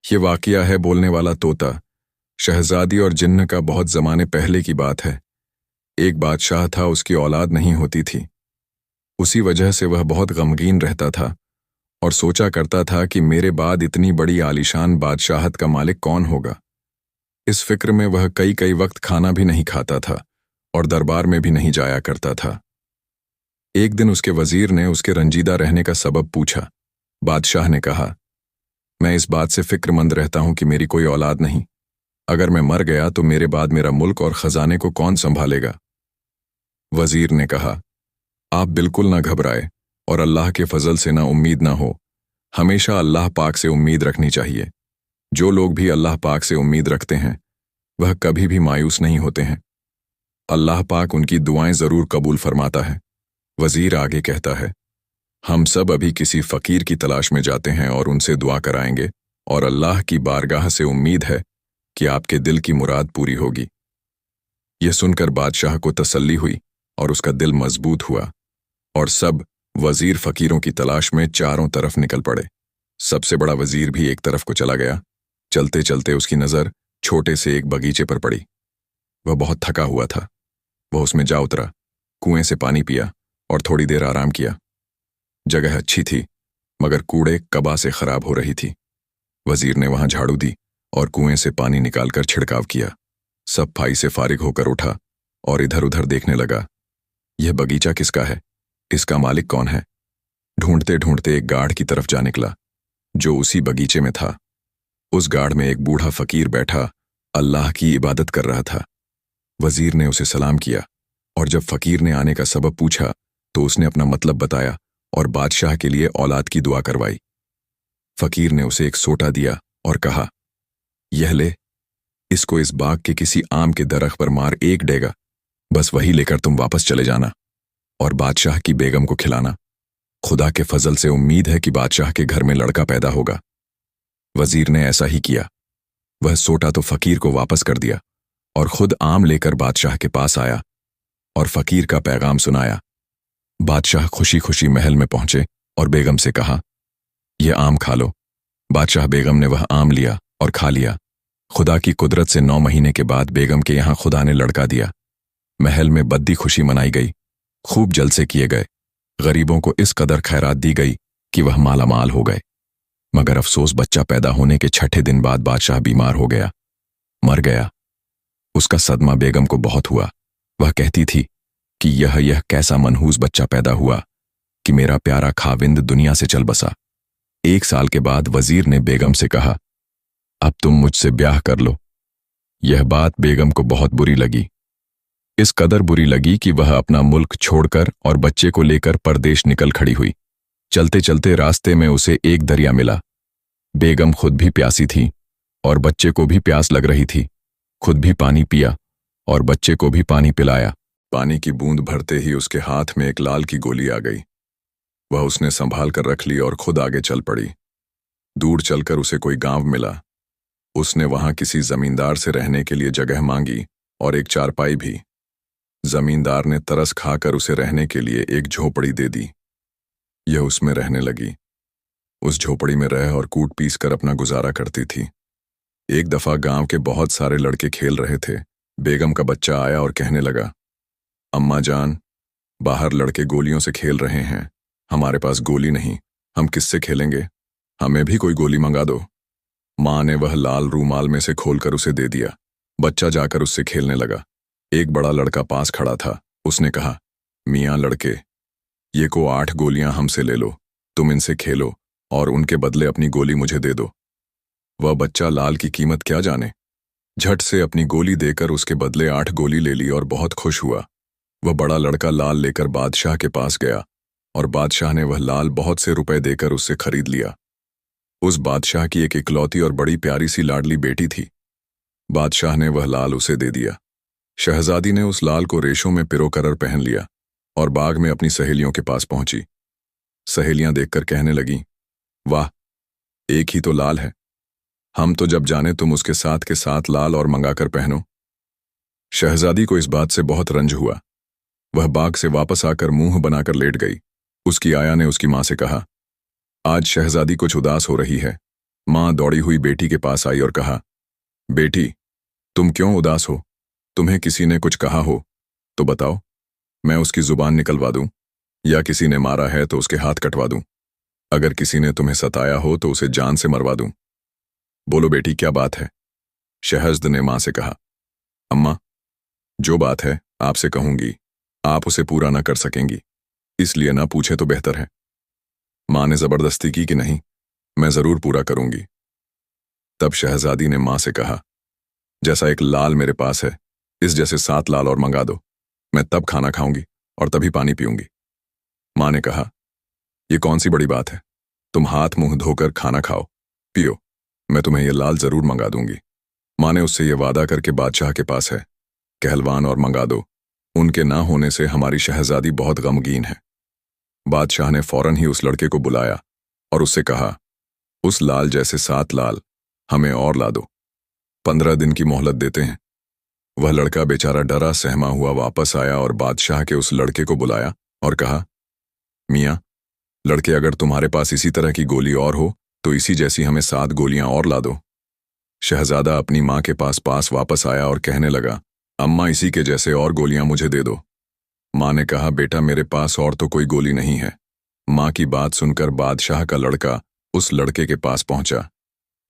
ये वाकया है बोलने वाला तोता। शहजादी और जिन्न का बहुत ज़माने पहले की बात है। एक बादशाह था, उसकी औलाद नहीं होती थी। उसी वजह से वह बहुत गमगीन रहता था और सोचा करता था कि मेरे बाद इतनी बड़ी आलीशान बादशाहत का मालिक कौन होगा। इस फिक्र में वह कई कई वक्त खाना भी नहीं खाता था और दरबार में भी नहीं जाया करता था। एक दिन उसके वजीर ने उसके रंजीदा रहने का सबब पूछा। बादशाह ने कहा, मैं इस बात से फिक्रमंद रहता हूं कि मेरी कोई औलाद नहीं। अगर मैं मर गया तो मेरे बाद मेरा मुल्क और खजाने को कौन संभालेगा। वजीर ने कहा, आप बिल्कुल ना घबराए और अल्लाह के फजल से ना उम्मीद ना हो। हमेशा अल्लाह पाक से उम्मीद रखनी चाहिए। जो लोग भी अल्लाह पाक से उम्मीद रखते हैं वह कभी भी मायूस नहीं होते हैं। अल्लाह पाक उनकी दुआएं जरूर कबूल फरमाता है। वजीर आगे कहता है, हम सब अभी किसी फकीर की तलाश में जाते हैं और उनसे दुआ कराएंगे और अल्लाह की बारगाह से उम्मीद है कि आपके दिल की मुराद पूरी होगी। यह सुनकर बादशाह को तसल्ली हुई और उसका दिल मजबूत हुआ और सब वजीर फकीरों की तलाश में चारों तरफ निकल पड़े। सबसे बड़ा वजीर भी एक तरफ को चला गया। चलते चलते उसकी नज़र छोटे से एक बगीचे पर पड़ी। वह बहुत थका हुआ था। वह उसमें जा उतरा, कुएं से पानी पिया और थोड़ी देर आराम किया। जगह अच्छी थी मगर कूड़े कबा से खराब हो रही थी। वजीर ने वहां झाड़ू दी और कुएं से पानी निकालकर छिड़काव किया। सफाई से फारिग होकर उठा और इधर उधर देखने लगा। यह बगीचा किसका है? इसका मालिक कौन है? ढूंढते ढूंढते एक गाढ़ की तरफ जा निकला जो उसी बगीचे में था। उस गाढ़ में एक बूढ़ा फकीर बैठा अल्लाह की इबादत कर रहा था। वजीर ने उसे सलाम किया और जब फकीर ने आने का सबब पूछा तो उसने अपना मतलब बताया और बादशाह के लिए औलाद की दुआ करवाई। फकीर ने उसे एक सोटा दिया और कहा, यह ले, इसको इस बाग के किसी आम के दरख्त पर मार एक डेगा, बस वही लेकर तुम वापस चले जाना और बादशाह की बेगम को खिलाना। खुदा के फजल से उम्मीद है कि बादशाह के घर में लड़का पैदा होगा। वजीर ने ऐसा ही किया। वह सोटा तो फकीर को वापस कर दिया और खुद आम लेकर बादशाह के पास आया और फकीर का पैगाम सुनाया। बादशाह खुशी खुशी महल में पहुंचे और बेगम से कहा, यह आम खा लो। बादशाह बेगम ने वह आम लिया और खा लिया। खुदा की कुदरत से 9 महीने के बाद बेगम के यहां खुदा ने लड़का दिया। महल में बद्दी खुशी मनाई गई, खूब जलसे किए गए। गरीबों को इस कदर खैरात दी गई कि वह मालामाल हो गए। मगर अफसोस, बच्चा पैदा होने के 6ठे दिन बाद बादशाह बीमार हो गया, मर गया। उसका सदमा बेगम को बहुत हुआ। वह कहती थी कि यह कैसा मनहूस बच्चा पैदा हुआ कि मेरा प्यारा खाविंद दुनिया से चल बसा। 1 साल के बाद वजीर ने बेगम से कहा, अब तुम मुझसे ब्याह कर लो। यह बात बेगम को बहुत बुरी लगी। इस कदर बुरी लगी कि वह अपना मुल्क छोड़कर और बच्चे को लेकर परदेश निकल खड़ी हुई। चलते चलते रास्ते में उसे एक दरिया मिला। बेगम खुद भी प्यासी थी और बच्चे को भी प्यास लग रही थी। खुद भी पानी पिया और बच्चे को भी पानी पिलाया। पानी की बूंद भरते ही उसके हाथ में एक लाल की गोली आ गई। वह उसने संभाल कर रख ली और खुद आगे चल पड़ी। दूर चलकर उसे कोई गांव मिला। उसने वहां किसी जमींदार से रहने के लिए जगह मांगी और एक चारपाई भी। जमींदार ने तरस खाकर उसे रहने के लिए एक झोपड़ी दे दी। यह उसमें रहने लगी। उस झोपड़ी में रह और कूट पीस कर अपना गुजारा करती थी। एक दफा गांव के बहुत सारे लड़के खेल रहे थे। बेगम का बच्चा आया और कहने लगा, अम्मा जान, बाहर लड़के गोलियों से खेल रहे हैं। हमारे पास गोली नहीं, हम किससे खेलेंगे? हमें भी कोई गोली मंगा दो। माँ ने वह लाल रूमाल में से खोलकर उसे दे दिया। बच्चा जाकर उससे खेलने लगा। एक बड़ा लड़का पास खड़ा था। उसने कहा, मियाँ लड़के, ये को 8 गोलियां हमसे ले लो। तुम इनसे खेलो और उनके बदले अपनी गोली मुझे दे दो। वह बच्चा लाल की कीमत क्या जाने, झट से अपनी गोली देकर उसके बदले 8 गोली ले ली और बहुत खुश हुआ। वह बड़ा लड़का लाल लेकर बादशाह के पास गया और बादशाह ने वह लाल बहुत से रुपए देकर उससे खरीद लिया। उस बादशाह की एक इकलौती और बड़ी प्यारी सी लाडली बेटी थी। बादशाह ने वह लाल उसे दे दिया। शहजादी ने उस लाल को रेशों में पिरोकर पहन लिया और बाग में अपनी सहेलियों के पास पहुंची। सहेलियां देखकर कहने लगीं, वाह, एक ही तो लाल है। हम तो जब जाने तुम उसके साथ के साथ लाल और मंगाकर पहनो। शहजादी को इस बात से बहुत रंज हुआ। वह बाग से वापस आकर मुंह बनाकर लेट गई। उसकी आया ने उसकी मां से कहा, आज शहजादी कुछ उदास हो रही है। माँ दौड़ी हुई बेटी के पास आई और कहा, बेटी, तुम क्यों उदास हो? तुम्हें किसी ने कुछ कहा हो तो बताओ, मैं उसकी जुबान निकलवा दूं, या किसी ने मारा है तो उसके हाथ कटवा दूं। अगर किसी ने तुम्हें सताया हो तो उसे जान से मरवा दूं। बोलो बेटी, क्या बात है? शहज़द ने माँ से कहा। अम्मा, जो बात है आपसे कहूंगी, आप उसे पूरा न कर सकेंगी, इसलिए ना पूछे तो बेहतर है। माँ ने जबरदस्ती की कि नहीं, मैं जरूर पूरा करूंगी। तब शहजादी ने माँ से कहा, जैसा एक लाल मेरे पास है, इस जैसे 7 लाल और मंगा दो, मैं तब खाना खाऊंगी और तभी पानी पीऊंगी। माँ ने कहा, ये कौन सी बड़ी बात है, तुम हाथ मुंह धोकर खाना खाओ, पियो, मैं तुम्हें ये लाल जरूर मंगा दूंगी। माँ ने उससे ये वादा करके बादशाह के पास है, कहलवान और मंगा दो, उनके ना होने से हमारी शहजादी बहुत गमगीन है। बादशाह ने फौरन ही उस लड़के को बुलाया और उससे कहा, उस लाल जैसे 7 लाल हमें और ला दो, 15 दिन की मोहलत देते हैं। वह लड़का बेचारा डरा सहमा हुआ वापस आया और बादशाह के उस लड़के को बुलाया और कहा, मियाँ, लड़के, अगर तुम्हारे पास इसी तरह की गोली और हो तो इसी जैसी हमें 7 गोलियां और ला दो। शहजादा अपनी माँ के पास वापस आया और कहने लगा, अम्मा, इसी के जैसे और गोलियां मुझे दे दो। माँ ने कहा, बेटा, मेरे पास और तो कोई गोली नहीं है। माँ की बात सुनकर बादशाह का लड़का उस लड़के के पास पहुंचा।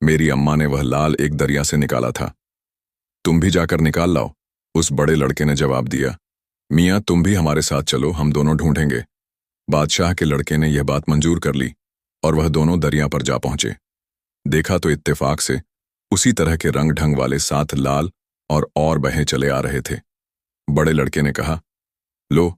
मेरी अम्मा ने वह लाल एक दरिया से निकाला था, तुम भी जाकर निकाल लाओ। उस बड़े लड़के ने जवाब दिया, मियाँ, तुम भी हमारे साथ चलो, हम दोनों ढूंढेंगे। बादशाह के लड़के ने यह बात मंजूर कर ली और वह दोनों दरिया पर जा पहुंचे। देखा तो इत्तेफाक से उसी तरह के रंग ढंग वाले 7 लाल और बहे चले आ रहे थे। बड़े लड़के ने कहा, लो,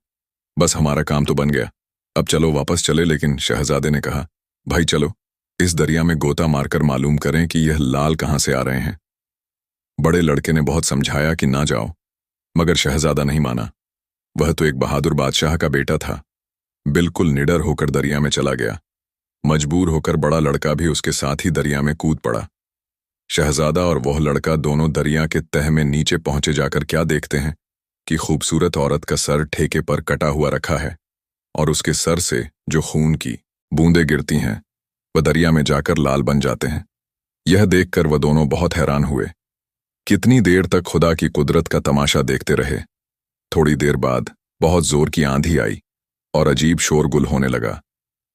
बस हमारा काम तो बन गया, अब चलो वापस चले। लेकिन शहजादे ने कहा, भाई चलो, इस दरिया में गोता मारकर मालूम करें कि यह लाल कहां से आ रहे हैं। बड़े लड़के ने बहुत समझाया कि ना जाओ, मगर शहजादा नहीं माना। वह तो एक बहादुर बादशाह का बेटा था। बिल्कुल निडर होकर दरिया में चला गया। मजबूर होकर बड़ा लड़का भी उसके साथ ही दरिया में कूद पड़ा। शहजादा और वह लड़का दोनों दरिया के तह में नीचे पहुंचे जाकर क्या देखते हैं कि खूबसूरत औरत का सर ठेके पर कटा हुआ रखा है और उसके सर से जो खून की बूंदें गिरती हैं वह दरिया में जाकर लाल बन जाते हैं। यह देखकर वह दोनों बहुत हैरान हुए। कितनी देर तक खुदा की कुदरत का तमाशा देखते रहे। थोड़ी देर बाद बहुत जोर की आंधी आई और अजीब शोरगुल होने लगा।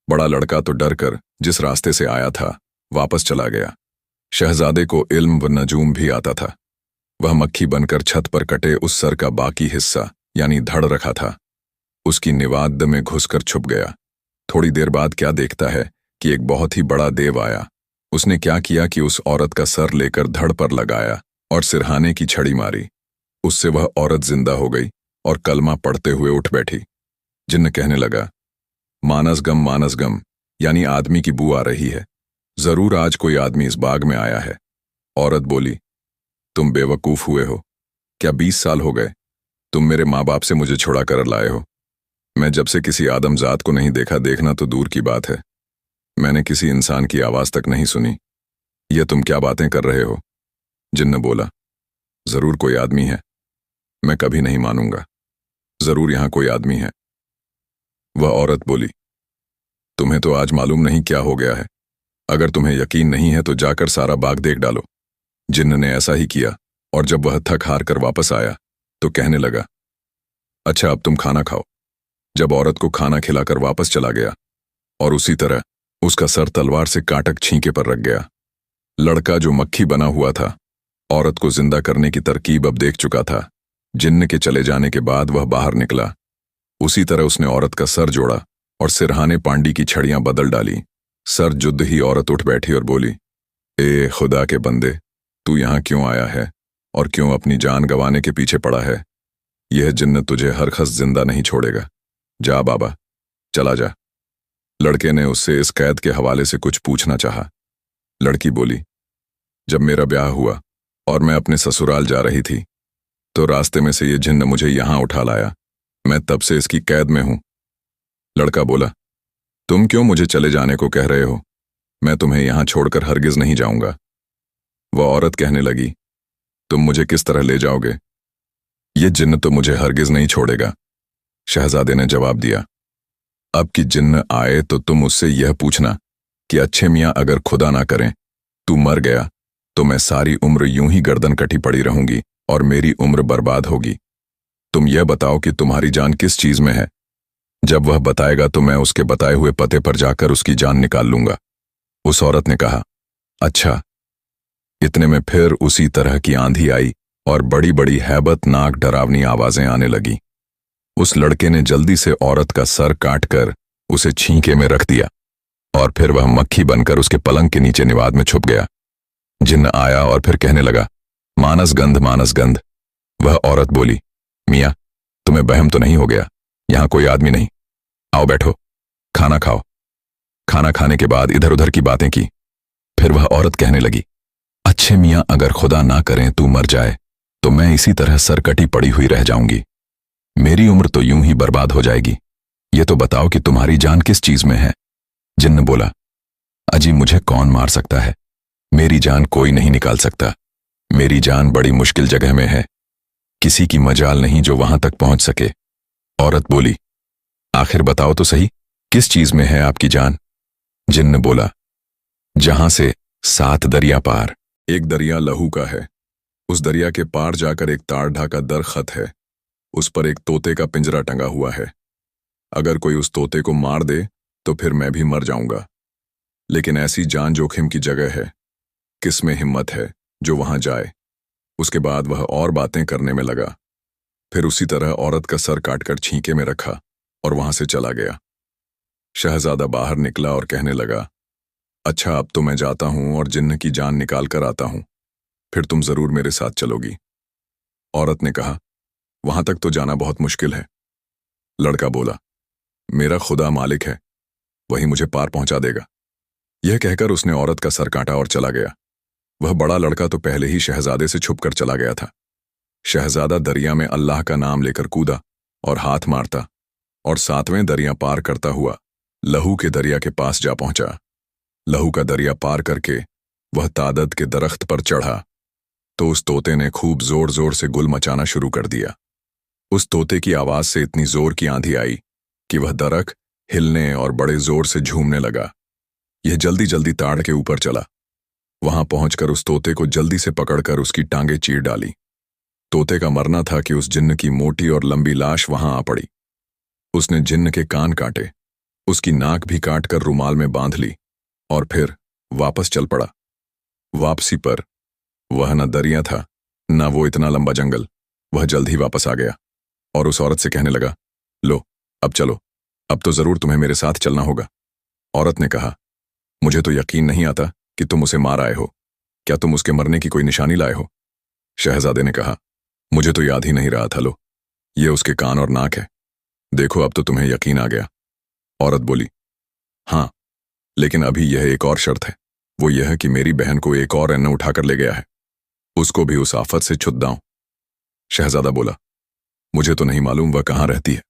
बड़ा लड़का तो डर कर जिस रास्ते से आया था वापस चला गया। शहजादे को इल्म व नजूम भी आता था। वह मक्खी बनकर छत पर कटे उस सर का बाकी हिस्सा यानी धड़ रखा था, उसकी निवाद में घुसकर छुप गया। थोड़ी देर बाद क्या देखता है कि एक बहुत ही बड़ा देव आया। उसने क्या किया कि उस औरत का सर लेकर धड़ पर लगाया और सिरहाने की छड़ी मारी। उससे वह औरत जिंदा हो गई और कलमा पढ़ते हुए उठ बैठी। जिन्न कहने लगा, मानसगम यानी आदमी की बू आ रही है, जरूर आज कोई आदमी इस बाग में आया है। औरत बोली, तुम बेवकूफ हुए हो, क्या 20 साल हो गए तुम मेरे माँ बाप से मुझे छुड़ा कर लाए हो? मैं जब से किसी आदमजात को नहीं देखा, देखना तो दूर की बात है, मैंने किसी इंसान की आवाज तक नहीं सुनी। यह तुम क्या बातें कर रहे हो? जिन्न बोला, जरूर कोई आदमी है, मैं कभी नहीं मानूंगा, जरूर यहां कोई आदमी है। वह औरत बोली, तुम्हें तो आज मालूम नहीं क्या हो गया है, अगर तुम्हें यकीन नहीं है तो जाकर सारा बाग देख डालो। जिन्न ने ऐसा ही किया और जब वह थक हार कर वापस आया तो कहने लगा, अच्छा अब तुम खाना खाओ। जब औरत को खाना खिलाकर वापस चला गया और उसी तरह उसका सर तलवार से काटक छींके पर रख गया। लड़का जो मक्खी बना हुआ था औरत को जिंदा करने की तरकीब अब देख चुका था। जिन्न के चले जाने के बाद वह बाहर निकला। उसी तरह उसने औरत का सर जोड़ा और सिरहाने पांडी की छड़ियां बदल डाली। सर जुद्ध ही औरत उठ बैठी और बोली, ए खुदा के बंदे, तू यहां क्यों आया है और क्यों अपनी जान गंवाने के पीछे पड़ा है? यह जिन्न तुझे हरखस जिंदा नहीं छोड़ेगा। जा बाबा, चला जा। लड़के ने उससे इस कैद के हवाले से कुछ पूछना चाहा। लड़की बोली, जब मेरा ब्याह हुआ और मैं अपने ससुराल जा रही थी तो रास्ते में से ये जिन्न मुझे यहां उठा लाया, मैं तब से इसकी कैद में हूं। लड़का बोला, तुम क्यों मुझे चले जाने को कह रहे हो? मैं तुम्हें यहां छोड़कर हरगिज नहीं जाऊंगा। वह औरत कहने लगी, तुम मुझे किस तरह ले जाओगे? ये जिन्न तो मुझे हरगिज नहीं छोड़ेगा। शहजादे ने जवाब दिया, अब कि जिन्न आए तो तुम उससे यह पूछना कि अच्छे मियाँ अगर खुदा ना करें तू मर गया तो मैं सारी उम्र यूं ही गर्दन कटी पड़ी रहूंगी और मेरी उम्र बर्बाद होगी। तुम यह बताओ कि तुम्हारी जान किस चीज में है। जब वह बताएगा तो मैं उसके बताए हुए पते पर जाकर उसकी जान निकाल लूंगा। उस औरत ने कहा, अच्छा। इतने में फिर उसी तरह की आंधी आई और बड़ी बड़ी हैबतनाक डरावनी आवाजें आने लगी। उस लड़के ने जल्दी से औरत का सर काटकर उसे छींके में रख दिया और फिर वह मक्खी बनकर उसके पलंग के नीचे निवाद में छुप गया। जिन्न आया और फिर कहने लगा, मानस गंध मानस गंध। वह औरत बोली, मियाँ तुम्हें बहम तो नहीं हो गया? यहां कोई आदमी नहीं, आओ बैठो, खाना खाओ। खाना खाने के बाद इधर उधर की बातें की। फिर वह औरत कहने लगी, अच्छे मियाँ अगर खुदा ना करें तू मर जाए तो मैं इसी तरह सरकटी पड़ी हुई रह जाऊंगी। मेरी उम्र तो यूं ही बर्बाद हो जाएगी। ये तो बताओ कि तुम्हारी जान किस चीज में है। जिन्न बोला, अजी मुझे कौन मार सकता है? मेरी जान कोई नहीं निकाल सकता। मेरी जान बड़ी मुश्किल जगह में है, किसी की मजाल नहीं जो वहां तक पहुंच सके। औरत बोली, आखिर बताओ तो सही, किस चीज में है आपकी जान? जिन्न बोला, जहां से 7 दरिया पार। एक दरिया लहू का है। उस दरिया के पार जाकर एक तार ढाका दरख्त है। उस पर एक तोते का पिंजरा टंगा हुआ है। अगर कोई उस तोते को मार दे तो फिर मैं भी मर जाऊंगा। लेकिन ऐसी जान जोखिम की जगह है, किसमें हिम्मत है जो वहां जाए। उसके बाद वह और बातें करने में लगा। फिर उसी तरह औरत का सर काटकर छींके में रखा और वहां से चला गया। शहजादा बाहर निकला और कहने लगा, अच्छा अब तो मैं जाता हूं और जिन्न की जान निकाल कर आता हूं, फिर तुम जरूर मेरे साथ चलोगी। औरत ने कहा, वहां तक तो जाना बहुत मुश्किल है। लड़का बोला, मेरा खुदा मालिक है, वही मुझे पार पहुंचा देगा। यह कहकर उसने औरत का सर काटा और चला गया। वह बड़ा लड़का तो पहले ही शहजादे से छुपकर चला गया था। शहजादा दरिया में अल्लाह का नाम लेकर कूदा और हाथ मारता और 7वें दरिया पार करता हुआ लहू के दरिया के पास जा पहुंचा। लहू का दरिया पार करके वह तादद के दरख्त पर चढ़ा तो उस तोते ने खूब जोर जोर से गुल मचाना शुरू कर दिया। उस तोते की आवाज से इतनी जोर की आंधी आई कि वह दरख्त हिलने और बड़े जोर से झूमने लगा। यह जल्दी जल्दी ताड़ के ऊपर चला। वहां पहुंचकर उस तोते को जल्दी से पकड़कर उसकी टांगें चीर डाली। तोते का मरना था कि उस जिन्न की मोटी और लंबी लाश वहां आ पड़ी। उसने जिन्न के कान काटे, उसकी नाक भी काटकर रुमाल में बांध ली और फिर वापस चल पड़ा। वापसी पर वह न दरिया था न वो इतना लंबा जंगल। वह जल्द ही वापस आ गया और उस औरत से कहने लगा, लो अब चलो, अब तो जरूर तुम्हें मेरे साथ चलना होगा। औरत ने कहा, मुझे तो यकीन नहीं आता कि तुम उसे मार आए हो। क्या तुम उसके मरने की कोई निशानी लाए हो? शहजादे ने कहा, मुझे तो याद ही नहीं रहा था। लो ये उसके कान और नाक है, देखो अब तो तुम्हें यकीन आ गया। औरत बोली, हाँ लेकिन अभी यह एक और शर्त है, वो यह है कि मेरी बहन को एक और एन्न उठाकर ले गया है, उसको भी उस आफत से छुड़ाऊं। शहजादा बोला, मुझे तो नहीं मालूम वह कहाँ रहती है,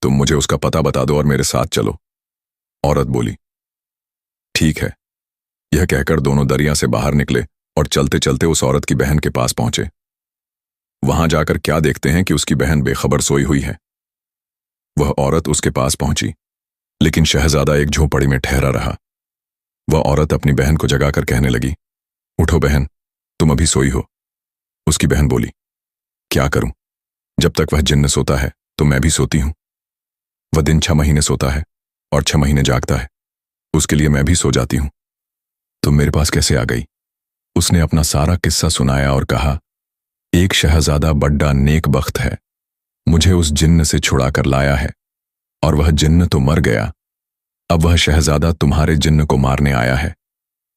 तुम मुझे उसका पता बता दो और मेरे साथ चलो। औरत बोली, ठीक है। यह कहकर दोनों दरिया से बाहर निकले और चलते चलते उस औरत की बहन के पास पहुंचे। वहां जाकर क्या देखते हैं कि उसकी बहन बेखबर सोई हुई है। वह औरत उसके पास पहुंची, लेकिन शहजादा एक झोपड़ी में ठहरा रहा। वह औरत अपनी बहन को जगाकर कहने लगी, उठो बहन, तुम अभी सोई हो। उसकी बहन बोली, क्या करूं, जब तक वह जिन्न सोता है तो मैं भी सोती हूं। वह दिन 6 महीने सोता है और 6 महीने जागता है, उसके लिए मैं भी सो जाती हूं। तुम मेरे पास कैसे आ गई? उसने अपना सारा किस्सा सुनाया और कहा, एक शहजादा बड्डा नेक बख्त है, मुझे उस जिन्न से छुड़ा कर लाया है और वह जिन्न तो मर गया। अब वह शहजादा तुम्हारे जिन्न को मारने आया है।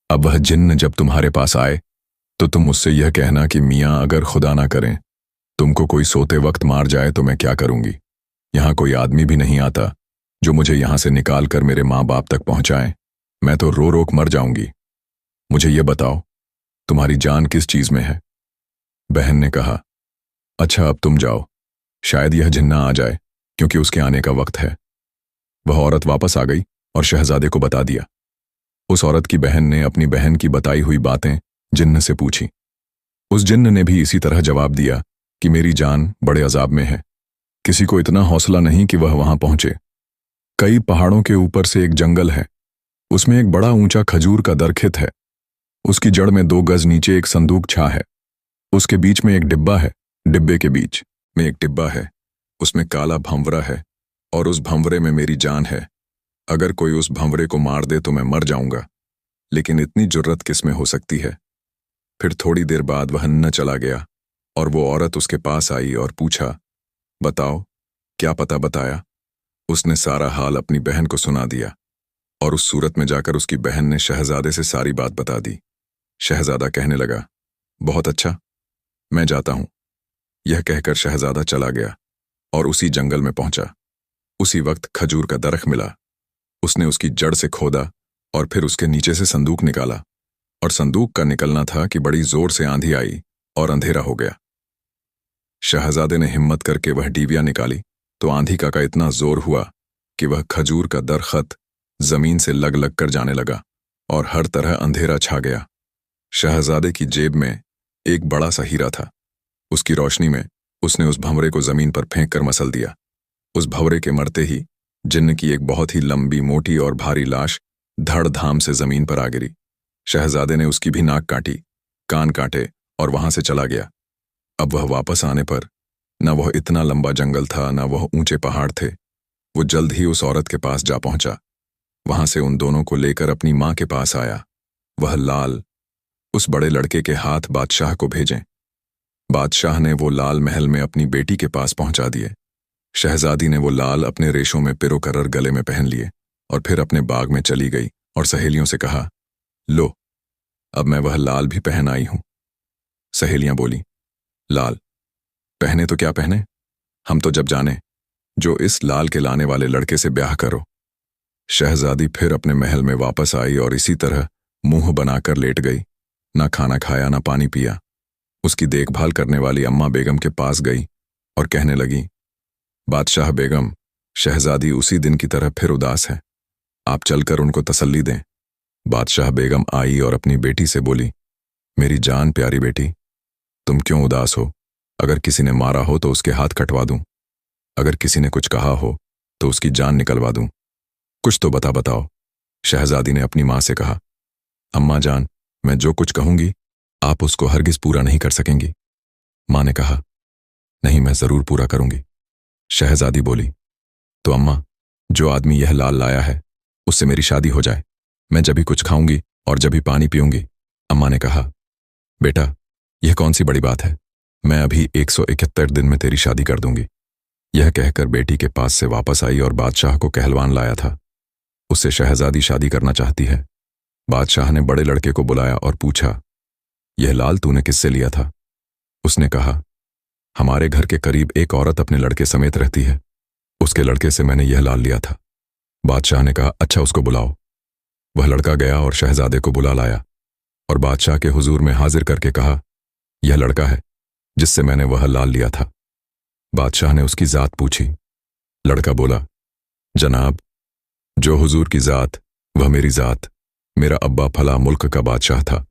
अब वह जिन्न जब तुम्हारे पास आए तो तुम उससे यह कहना कि मियाँ अगर खुदा ना करें तुमको कोई सोते वक्त मार जाए तो मैं क्या करूंगी। यहां कोई आदमी भी नहीं आता जो मुझे यहां से निकाल कर मेरे माँ बाप तक पहुंचाए। मैं तो रो रो मर जाऊंगी। मुझे यह बताओ तुम्हारी जान किस चीज में है? बहन ने कहा, अच्छा अब तुम जाओ, शायद यह जिन्ना आ जाए क्योंकि उसके आने का वक्त है। वह औरत वापस आ गई और शहजादे को बता दिया। उस औरत की बहन ने अपनी बहन की बताई हुई बातें जिन्न से पूछी। उस जिन्न ने भी इसी तरह जवाब दिया कि मेरी जान बड़े अजाब में है। किसी को इतना हौसला नहीं कि वह वहां पहुंचे। कई पहाड़ों के ऊपर से एक जंगल है, उसमें एक बड़ा ऊंचा खजूर का दरख्त है। उसकी जड़ में 2 गज नीचे एक संदूक छा है। उसके बीच में एक डिब्बा है। डिब्बे के बीच में एक डिब्बा है। उसमें काला भंवरा है और उस भंवरे में मेरी जान है। अगर कोई उस भंवरे को मार दे तो मैं मर जाऊंगा, लेकिन इतनी जुर्रत किस में हो सकती है। फिर थोड़ी देर बाद वह न चला गया और वो औरत उसके पास आई और पूछा, बताओ क्या पता बताया। उसने सारा हाल अपनी बहन को सुना दिया और उस सूरत में जाकर उसकी बहन ने शहजादे से सारी बात बता दी। शहजादा कहने लगा, बहुत अच्छा, मैं जाता हूं। यह कहकर शहजादा चला गया और उसी जंगल में पहुंचा। उसी वक्त खजूर का दरख्त मिला। उसने उसकी जड़ से खोदा और फिर उसके नीचे से संदूक निकाला, और संदूक का निकलना था कि बड़ी जोर से आंधी आई और अंधेरा हो गया। शहजादे ने हिम्मत करके वह डिबिया निकाली तो आंधी का इतना जोर हुआ कि वह खजूर का दरख्त जमीन से लग लग कर जाने लगा और हर तरह अंधेरा छा गया। शहजादे की जेब में एक बड़ा सा हीरा था। उसकी रोशनी में उसने उस भंवरे को जमीन पर फेंक कर मसल दिया। उस भंवरे के मरते ही जिन्न की एक बहुत ही लंबी, मोटी और भारी लाश धड़-धाम से जमीन पर आ गिरी। शहजादे ने उसकी भी नाक काटी, कान काटे और वहां से चला गया। अब वह वापस आने पर न वह इतना लंबा जंगल था, न वह ऊंचे पहाड़ थे। वो जल्द ही उस औरत के पास जा पहुंचा। वहां से उन दोनों को लेकर अपनी मां के पास आया। वह लाल उस बड़े लड़के के हाथ बादशाह को भेजें। बादशाह ने वो लाल महल में अपनी बेटी के पास पहुंचा दिए। शहजादी ने वो लाल अपने रेशों में पिरो-करर गले में पहन लिए और फिर अपने बाग में चली गई और सहेलियों से कहा, लो, अब मैं वह लाल भी पहन आई हूं। सहेलियां बोली, लाल पहने तो क्या पहने, हम तो जब जाने जो इस लाल के लाने वाले लड़के से ब्याह करो। शहजादी फिर अपने महल में वापस आई और इसी तरह मुंह बनाकर लेट गई। ना खाना खाया, ना पानी पिया। उसकी देखभाल करने वाली अम्मा बेगम के पास गई और कहने लगी, बादशाह बेगम, शहजादी उसी दिन की तरह फिर उदास है, आप चलकर उनको तसल्ली दें। बादशाह बेगम आई और अपनी बेटी से बोली, मेरी जान प्यारी बेटी, तुम क्यों उदास हो। अगर किसी ने मारा हो तो उसके हाथ कटवा दूं, अगर किसी ने कुछ कहा हो तो उसकी जान निकलवा दूं। कुछ तो बताओ। शहजादी ने अपनी मां से कहा, अम्मा जान, मैं जो कुछ कहूंगी आप उसको हरगिज पूरा नहीं कर सकेंगी। मां ने कहा, नहीं, मैं जरूर पूरा करूंगी। शहजादी बोली, तो अम्मा, जो आदमी यह लाल लाया है उससे मेरी शादी हो जाए, मैं जब भी कुछ खाऊंगी और जब भी पानी पीऊंगी। अम्मा ने कहा, बेटा यह कौन सी बड़ी बात है, मैं अभी 171 दिन में तेरी शादी कर दूंगी। यह कहकर बेटी के पास से वापस आई और बादशाह को कहलवान लाया था। उससे शहजादी शादी करना चाहती है। बादशाह ने बड़े लड़के को बुलाया और पूछा, यह लाल तूने किससे लिया था। उसने कहा, हमारे घर के करीब एक औरत अपने लड़के समेत रहती है, उसके लड़के से मैंने यह लाल लिया था। बादशाह ने कहा, अच्छा उसको बुलाओ। वह लड़का गया और शहजादे को बुला लाया और बादशाह के हुजूर में हाजिर करके कहा, यह लड़का है जिससे मैंने वह लाल लिया था। बादशाह ने उसकी जात पूछी। लड़का बोला, जनाब, जो हुजूर की जात वह मेरी जात। मेरा अब्बा फला मुल्क का बादशाह था।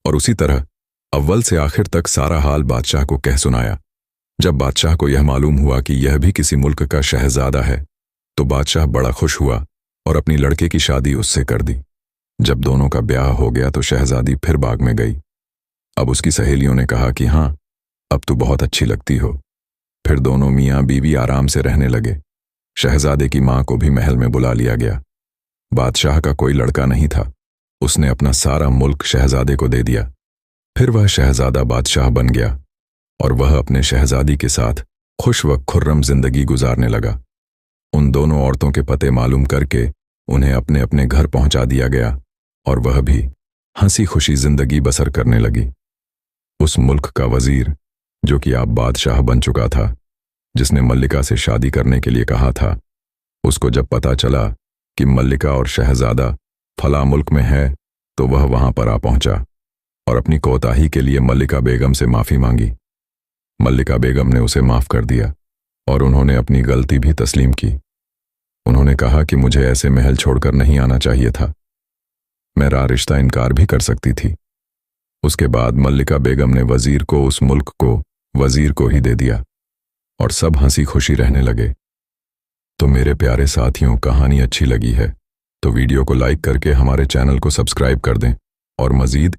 और उसी तरह अव्वल से आखिर तक सारा हाल बादशाह को कह सुनाया। जब बादशाह को यह मालूम हुआ कि यह भी किसी मुल्क का शहजादा है तो बादशाह बड़ा खुश हुआ और अपनी लड़के की शादी उससे कर दी। जब दोनों का ब्याह हो गया तो शहजादी फिर बाग में गई। अब उसकी सहेलियों ने कहा कि हाँ, अब तू बहुत अच्छी लगती हो। फिर दोनों मियाँ बीवी आराम से रहने लगे। शहजादे की माँ को भी महल में बुला लिया गया। बादशाह का कोई लड़का नहीं था, उसने अपना सारा मुल्क शहजादे को दे दिया। फिर वह शहजादा बादशाह बन गया और वह अपने शहजादी के साथ खुश व खुर्रम जिंदगी गुजारने लगा। उन दोनों औरतों के पते मालूम करके उन्हें अपने अपने घर पहुंचा दिया गया और वह भी हंसी खुशी जिंदगी बसर करने लगी। उस मुल्क का वजीर, जो कि अब बादशाह बन चुका था, जिसने मल्लिका से शादी करने के लिए कहा था, उसको जब पता चला कि मल्लिका और शहजादा फला मुल्क में है तो वह वहां पर आ पहुंचा और अपनी कोताही के लिए मल्लिका बेगम से माफी मांगी। मल्लिका बेगम ने उसे माफ कर दिया और उन्होंने अपनी गलती भी तस्लीम की। उन्होंने कहा कि मुझे ऐसे महल छोड़कर नहीं आना चाहिए था, मैं रिश्ता इनकार भी कर सकती थी। उसके बाद मल्लिका बेगम ने वजीर को उस मुल्क को वजीर को ही दे दिया और सब हंसी खुशी रहने लगे। तो मेरे प्यारे साथियों, कहानी अच्छी लगी है तो वीडियो को लाइक करके हमारे चैनल को सब्सक्राइब कर दें और मजीद